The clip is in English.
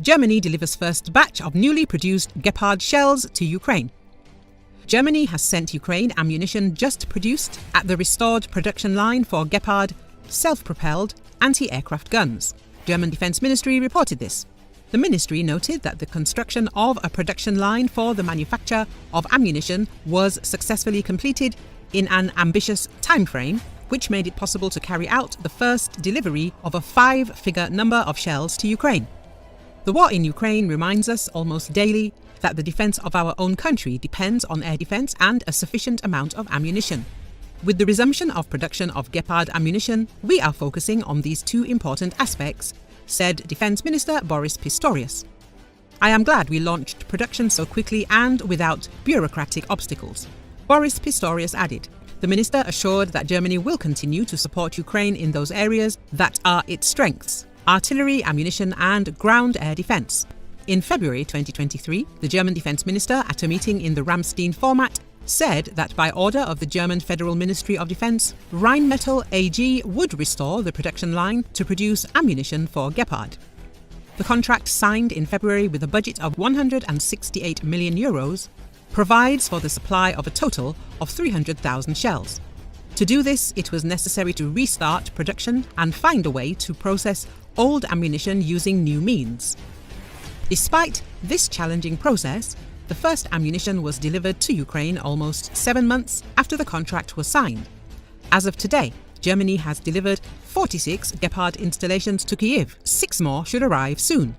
Germany delivers first batch of newly produced Gepard shells to Ukraine. Germany has sent Ukraine ammunition just produced at the restored production line for Gepard self-propelled anti-aircraft guns. German Defense Ministry reported this. The ministry noted that the construction of a production line for the manufacture of ammunition was successfully completed in an ambitious timeframe, which made it possible to carry out the first delivery of a 5-figure number of shells to Ukraine. The war in Ukraine reminds us almost daily that the defense of our own country depends on air defense and a sufficient amount of ammunition. With the resumption of production of Gepard ammunition, we are focusing on these two important aspects, said Defense Minister Boris Pistorius. I am glad we launched production so quickly and without bureaucratic obstacles. Boris Pistorius added. The minister assured that Germany will continue to support Ukraine in those areas that are its strengths: artillery, ammunition and ground air defense. In February 2023, the German defense minister, at a meeting in the Ramstein format, said that by order of the German Federal Ministry of Defense, Rheinmetall AG would restore the production line to produce ammunition for Gepard. The contract, signed in February with a budget of €168 million, provides for the supply of a total of 300,000 shells. To do this, it was necessary to restart production and find a way to process old ammunition using new means. Despite this challenging process, the first ammunition was delivered to Ukraine almost 7 months after the contract was signed. As of today, Germany has delivered 46 Gepard installations to Kyiv. 6 more should arrive soon.